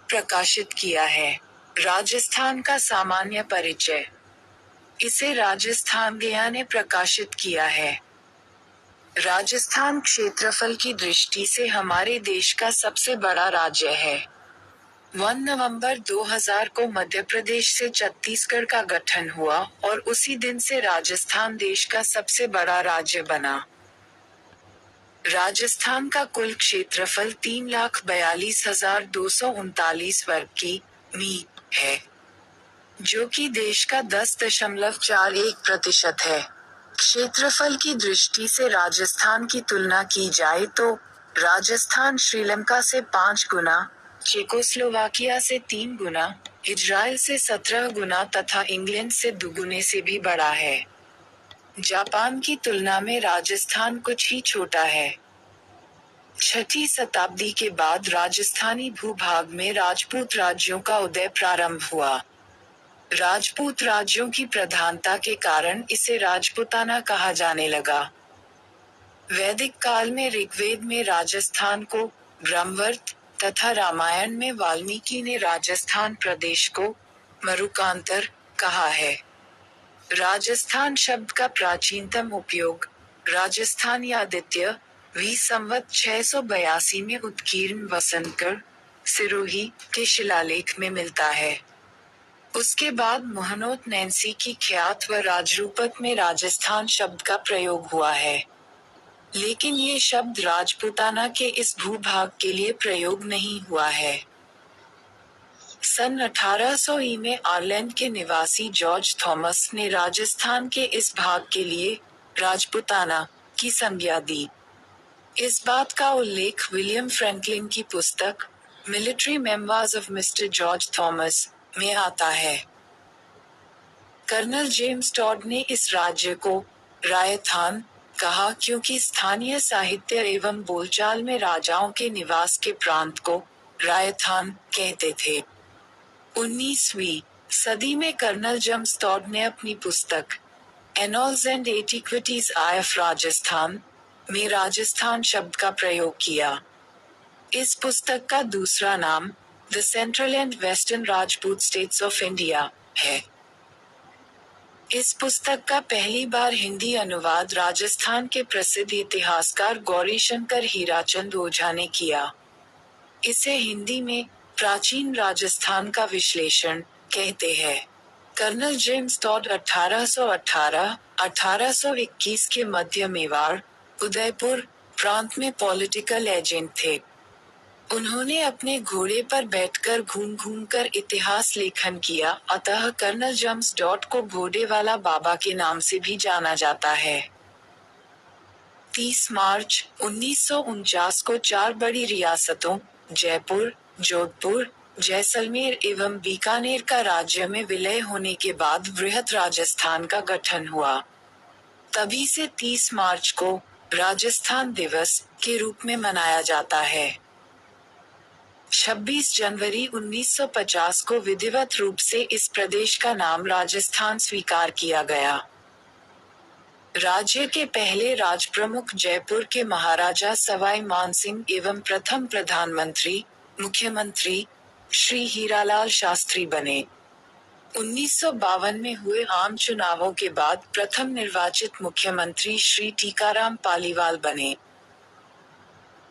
प्रकाशित किया है। राजस्थान का सामान्य परिचय। इसे राजस्थान गया ने प्रकाशित किया है। राजस्थान क्षेत्रफल की दृष्टि से हमारे देश का सबसे बड़ा राज्य है। 1 नवंबर 2000 को मध्य प्रदेश से छत्तीसगढ़ का गठन हुआ और उसी दिन से राजस्थान देश का सबसे बड़ा राज्य बना। राजस्थान का कुल क्षेत्रफल 3,42,239 वर्ग की.मी. है, जो कि देश का 10.41% है। क्षेत्रफल की दृष्टि से राजस्थान की तुलना की जाए तो राजस्थान श्रीलंका से 5 गुना, चेकोस्लोवाकिया से 3 गुना, इजराइल से 17 गुना तथा इंग्लैंड से 2 गुने से भी बड़ा है। जापान की तुलना में राजस्थान कुछ ही छोटा है। 6वीं शताब्दी के बाद राजस्थानी भूभाग में राजपूत राज्यों का उदय प्रारंभ हुआ। राजपूत राज्यों की प्रधानता के कारण इसे राजपूताना कहा जाने लगा। वैदिक काल में ऋग्वेद में राजस्थान को ब्रह्मवर्त तथा रामायण में वाल्मीकि ने राजस्थान प्रदेश को मरुकांतर कहा है। राजस्थान शब्द का प्राचीनतम उपयोग राजस्थानी आदित्य वी संवत 682 में उत्कीर्ण वसंतगढ़, सिरोही के शिलालेख में मिलता है। उसके बाद मोहनोत नैन्सी की ख्यात व राजरूपक में राजस्थान शब्द का प्रयोग हुआ है, लेकिन ये शब्द राजपूताना के इस भूभाग के लिए प्रयोग नहीं हुआ है। सन 1800 ई में आयरलैंड के निवासी जॉर्ज थॉमस ने राजस्थान के इस भाग के लिए राजपूताना की संज्ञा दी। इस बात का उल्लेख विलियम फ्रैंकलिन की पुस्तक military memoirs of mister George Thomas में आता है। कर्नल जेम्स टॉड ने इस राज्य को राजस्थान कहा क्योंकि स्थानीय साहित्य एवं बोलचाल में राजाओं के निवास के प्रांत को राजस्थान कहते थे। 19वीं सदी में कर्नल जेम्स टॉड ने अपनी पुस्तक एनॉल्स एंड एंटीक्विटीज ऑफ राजस्थान में राजस्थान शब्द का प्रयोग किया। इस पुस्तक का दूसरा नाम the central and western Rajput states of India है। इस पुस्तक का पहली बार हिंदी अनुवाद राजस्थान के प्रसिद्ध इतिहासकार गौरीशंकर हीराचंद ओझा ने किया। इसे हिंदी में प्राचीन राजस्थान का विश्लेषण कहते हैं। कर्नल जेम्स टॉड 1818-1821 के मध्य मेवाड़, उदयपुर प्रांत में पॉलिटिकल एजेंट थे। उन्होंने अपने घोड़े पर बैठकर घूम कर इतिहास लेखन किया, अतः कर्नल जेम्स टॉड को घोड़े वाला बाबा के नाम से भी जाना जाता है। 30 मार्च 1949 को 4 बड़ी रियासतों जयपुर, जोधपुर, जैसलमेर एवं बीकानेर का राज्य में विलय होने के बाद वृहत राजस्थान का गठन हुआ। तभी से 30 मार्च को राजस्थान दिवस के रूप में मनाया जाता है। 26 जनवरी 1950 को विधिवत रूप से इस प्रदेश का नाम राजस्थान स्वीकार किया गया। राज्य के पहले राजप्रमुख जयपुर के महाराजा सवाई मानसिंह एवं प्रथम प्रधानमंत्री, मुख्यमंत्री श्री हीरालाल शास्त्री बने। 1952 में हुए आम चुनावों के बाद प्रथम निर्वाचित मुख्यमंत्री श्री टीकाराम पालीवाल बने।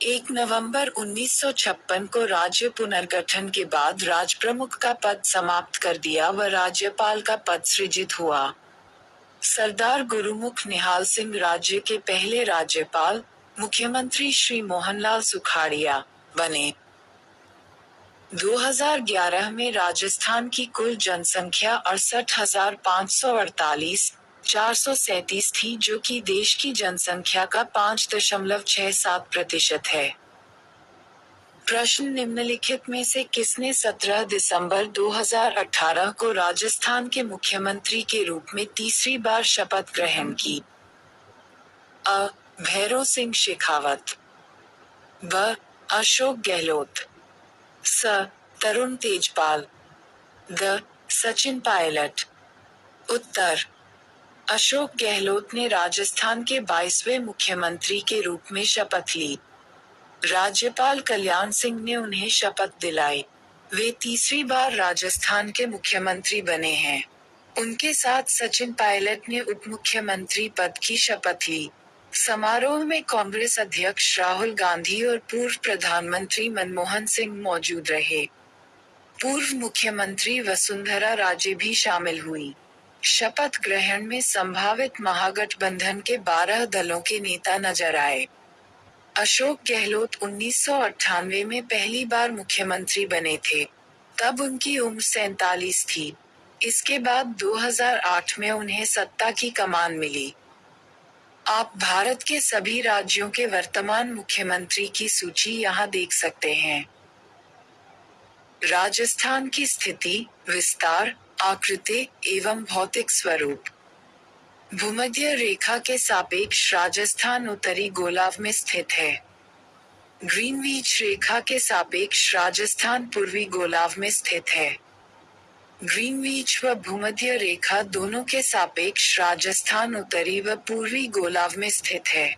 1 नवंबर 1956 को राज्य पुनर्गठन के बाद राजप्रमुख का पद समाप्त कर दिया व राज्यपाल का पद सृजित हुआ। सरदार गुरुमुख निहाल सिंह राज्य के पहले राज्यपाल, मुख्यमंत्री श्री मोहनलाल सुखाड़िया बने। 2011 में राजस्थान की कुल जनसंख्या 68,548,437 थी, जो कि देश की जनसंख्या का 5.67% है। प्रश्न निम्नलिखित में से किसने 17 दिसंबर 2018 को राजस्थान के मुख्यमंत्री के रूप में तीसरी बार शपथ ग्रहण की? अ. भैरों सिंह शेखावत, ब. अशोक गहलोत, स. तरुण तेजपाल, द. सचिन पायलट। उत्तर: अशोक गहलोत ने राजस्थान के 22वें मुख्यमंत्री के रूप में शपथ ली। राज्यपाल कल्याण सिंह ने उन्हें शपथ दिलाई। वे तीसरी बार राजस्थान के मुख्यमंत्री बने हैं। उनके साथ सचिन पायलट ने उप मुख्यमंत्री पद की शपथ ली। समारोह में कांग्रेस अध्यक्ष राहुल गांधी और पूर्व प्रधानमंत्री मनमोहन सिंह मौजूद रहे। पूर्व मुख्यमंत्री वसुंधरा राजे भी शामिल हुई। शपथ ग्रहण में संभावित महागठबंधन के 12 दलों के नेता नजर आए। अशोक गहलोत 1998 में पहली बार मुख्यमंत्री बने थे। तब उनकी उम्र 47 थी। इसके बाद 2008 में उन्हें सत्ता की कमान मिली। आप भारत के सभी राज्यों के वर्तमान मुख्यमंत्री की सूची यहाँ देख सकते हैं। राजस्थान की स्थिति, विस्तार, आकृति एवं भौतिक स्वरूप। भूमध्य रेखा के सापेक्ष राजस्थान उत्तरी गोलार्ध में स्थित है। ग्रीनविच रेखा के सापेक्ष राजस्थान पूर्वी गोलार्ध में स्थित है। ग्रीनविच व भूमध्य रेखा दोनों के सापेक्ष राजस्थान उत्तरी व पूर्वी गोलार्ध में स्थित है।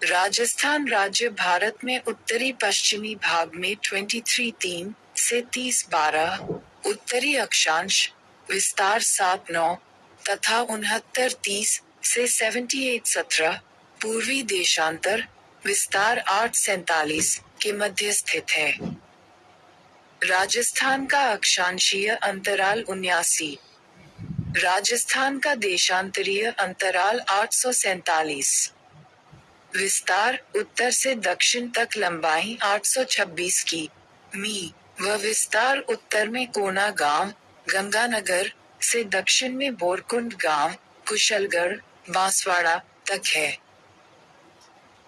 राजस्थान राज्य भारत में उत्तरी पश्चिमी भाग में 23.3 से 30.12, उत्तरी अक्षांश, विस्तार 7.9 तथा 69.30 से 78.17, पूर्वी देशांतर, विस्तार 8.47 के मध्य स्थित है। राजस्थान का अक्षांशीय अंतराल 79, राजस्थान का देशांतरीय अंतराल 847, विस्तार उत्तर से दक्षिण तक लंबाई 826 की मी व विस्तार उत्तर में कोना गांव, गंगानगर से दक्षिण में बोरकुंड गांव, कुशलगढ़, बांसवाड़ा तक है।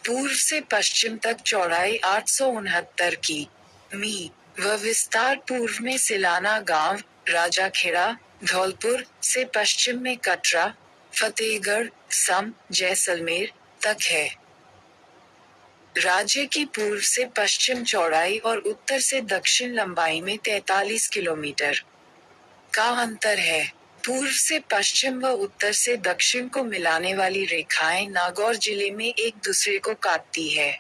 पूर्व से पश्चिम तक चौड़ाई 869 की मी व विस्तार पूर्व में सिलाना गांव, राजाखेड़ा, धौलपुर से पश्चिम में कटरा, फतेहगढ़, सम, जैसलमेर तक है। राज्य की पूर्व से पश्चिम चौड़ाई और उत्तर से दक्षिण लंबाई में 43 किलोमीटर का अंतर है। पूर्व से पश्चिम व उत्तर से दक्षिण को मिलाने वाली रेखाएं नागौर जिले में एक दूसरे को काटती है।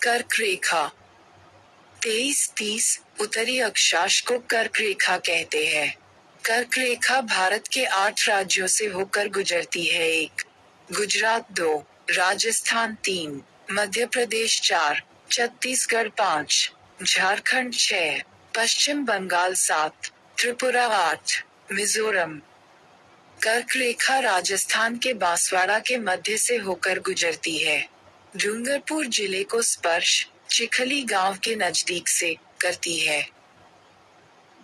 कर्क रेखा 23-30 उत्तरी अक्षांश को कर्क रेखा कहते हैं। कर्क रेखा भारत के 8 राज्यों से होकर गुजरती है। 1. गुजरात 2, राजस्थान 3, मध्य प्रदेश 4, छत्तीसगढ़ 5, झारखंड 6, पश्चिम बंगाल 7, त्रिपुरा 8, मिजोरम। कर्क रेखा राजस्थान के बांसवाड़ा के मध्य से होकर गुजरती है। डूंगरपुर जिले को स्पर्श चिखली गांव के नजदीक से करती है।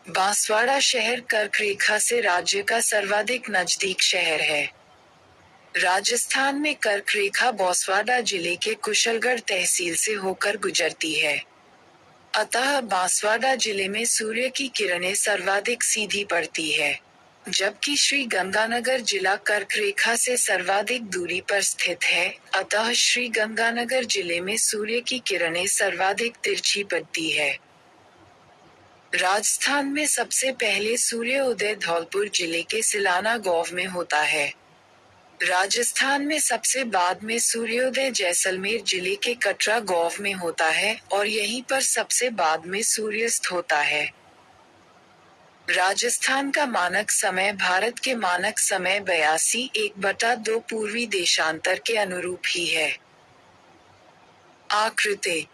बांसवाड़ा शहर कर्क रेखा से राज्य का सर्वाधिक नजदीक शहर है। राजस्थान में कर्क रेखा बांसवाड़ा जिले के कुशलगढ़ तहसील से होकर गुजरती है। अतः बांसवाड़ा जिले में सूर्य की किरणें सर्वाधिक सीधी पड़ती है, जबकि श्री गंगानगर जिला कर्क रेखा से सर्वाधिक दूरी पर स्थित है। अतः श्री गंगानगर जिले में सूर्य की किरणें सर्वाधिक तिरछी पड़ती है। राजस्थान में सबसे पहले सूर्योदय धौलपुर जिले के सिलाना गांव में होता है। राजस्थान में सबसे बाद में सूर्योदय जैसलमेर जिले के कटरा गांव में होता है और यहीं पर सबसे बाद में सूर्यास्त होता है। राजस्थान का मानक समय भारत के मानक समय 82/2 पूर्वी देशांतर के अनुरूप ही है। आकृति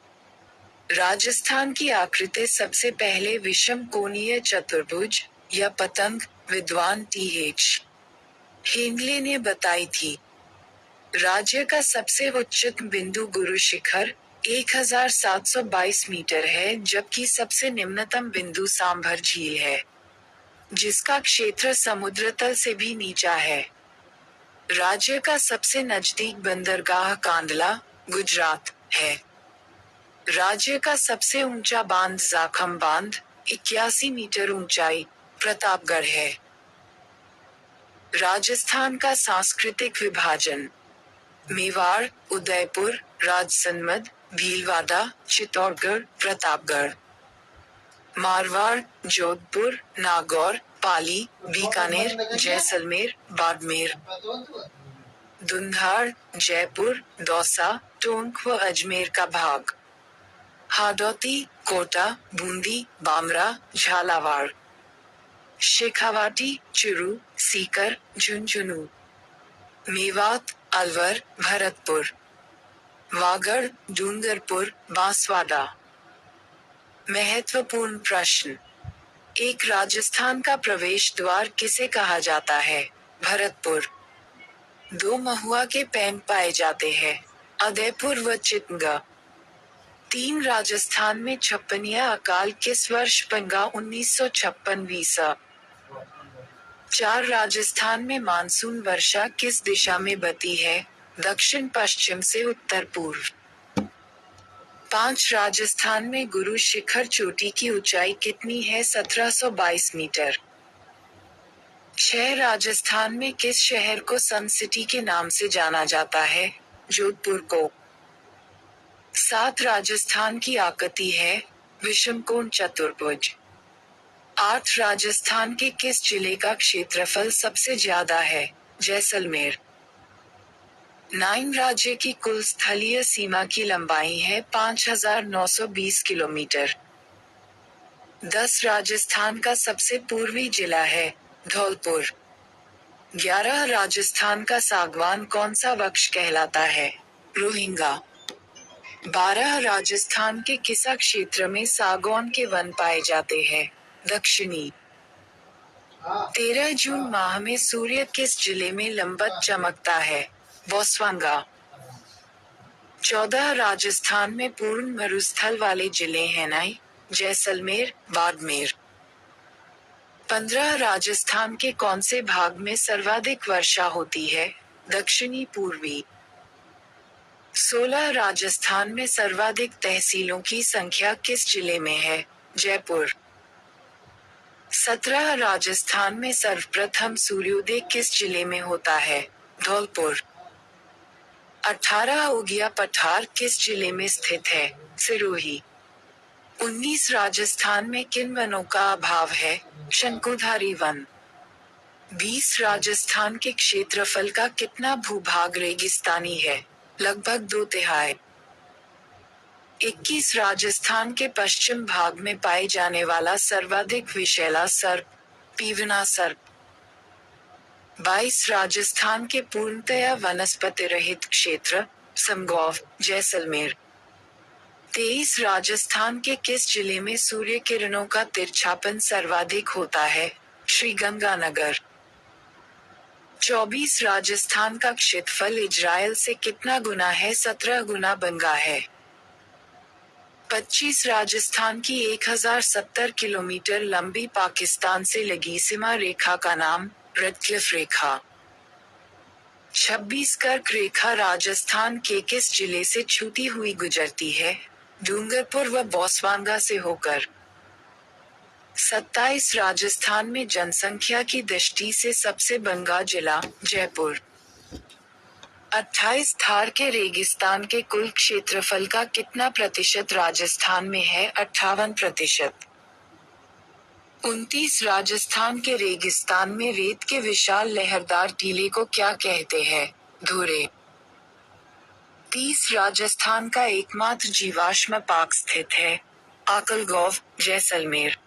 राजस्थान की आकृति सबसे पहले विषम कोणीय चतुर्भुज या पतंग विद्वान टी.एच. हेंगले ने बताई थी। राज्य का सबसे उच्चतम बिंदु गुरु शिखर 1722 मीटर है, जबकि सबसे निम्नतम बिंदु सांभर झील है, जिसका क्षेत्र समुद्र तल से भी नीचा है। राज्य का सबसे नजदीक बंदरगाह कांडला, गुजरात है। राज्य का सबसे ऊंचा बांध जाखम बांध 81 मीटर ऊंचाई, प्रतापगढ़ है। राजस्थान का सांस्कृतिक विभाजन मेवाड़, उदयपुर, राजसमंद, भीलवाड़ा, चित्तौड़गढ़, प्रतापगढ़। मारवाड़, जोधपुर, नागौर, पाली, बीकानेर, जैसलमेर, बाड़मेर। धुंधार, जयपुर, दौसा, टोंक व अजमेर का भाग। हाडौती, कोटा, बूंदी, बामरा, झालावाड़। शेखावाटी, चुरू, सीकर, झुंझुनू। मेवात, अलवर, भरतपुर। वागड़, डूंगरपुर, बांसवाड़ा। महत्वपूर्ण प्रश्न। एक राजस्थान का प्रवेश द्वार किसे कहा जाता है? भरतपुर। दो महुआ के पैंग पाए जाते हैं, उदयपुर व चितंगा। तीन राजस्थान में छप्पनिया अकाल किस वर्ष पंगा 1956 वीसा। चार राजस्थान में मानसून वर्षा किस दिशा में बहती है? दक्षिण पश्चिम से उत्तर पूर्व। पांच राजस्थान में गुरु शिखर चोटी की ऊंचाई कितनी है? 1722 मीटर। छह राजस्थान में किस शहर को सन सिटी के नाम से जाना जाता है? जोधपुर को। सात राजस्थान की आकृति है? विषमकोण चतुर्भुज। आठ राजस्थान के किस जिले का क्षेत्रफल सबसे ज्यादा है? जैसलमेर। नाइन राज्य की कुल स्थलीय सीमा की लंबाई है 5920 किलोमीटर। 10 राजस्थान का सबसे पूर्वी जिला है? धौलपुर। 11 राजस्थान का सागवान कौन सा वृक्ष कहलाता है? रोहिंगा। 12 राजस्थान के किसा क्षेत्र में सागौन के वन पाए जाते हैं? दक्षिणी। 13 जून माह में सूर्य किस जिले में लंबवत चमकता है? बोस्वांगा। 14 राजस्थान में पूर्ण मरुस्थल वाले जिले हैं? नाई, जैसलमेर, बाड़मेर। 15 राजस्थान के कौन से भाग में सर्वाधिक वर्षा होती है? दक्षिणी पूर्वी। 16 राजस्थान में सर्वाधिक तहसीलों की संख्या किस जिले में है? जयपुर। 17 राजस्थान में सर्वप्रथम सूर्योदय किस जिले में होता है? धौलपुर। 18 उगिया पठार किस जिले में स्थित है? सिरोही। 19 राजस्थान में किन वनों का अभाव है? शंकुधारी वन। 20 राजस्थान के क्षेत्रफल का कितना भूभाग रेगिस्तानी है? लगभग 2/3। 21 राजस्थान के पश्चिम भाग में पाए जाने वाला सर्वाधिक विषैला सर्प? पीवना सर्प। 22 राजस्थान के पूर्णतया वनस्पति रहित क्षेत्र? समगौर, जैसलमेर। 23 राजस्थान के किस जिले में सूर्य किरणों का तिरछापन सर्वाधिक होता है? श्रीगंगानगर। 24 राजस्थान का क्षेत्रफल इजराइल से कितना गुना है? 17 गुना बंगा है। 25 राजस्थान की 1070 किलोमीटर लंबी पाकिस्तान से लगी सीमा रेखा का नाम? रेडक्लिफ रेखा। 26 कर्क रेखा राजस्थान के किस जिले से छूती हुई गुजरती है? डूंगरपुर व बोस्वांगा से होकर। 27 राजस्थान में जनसंख्या की दृष्टि से सबसे बंगा जिला? जयपुर। 28 थार के रेगिस्तान के कुल क्षेत्रफल का कितना प्रतिशत राजस्थान में है? 58%। 29 राजस्थान के रेगिस्तान में रेत के विशाल लहरदार टीले को क्या कहते हैं? धुरे। 30 राजस्थान का एकमात्र जीवाश्म पार्क स्थित है? आकलगांव, जैसलमेर।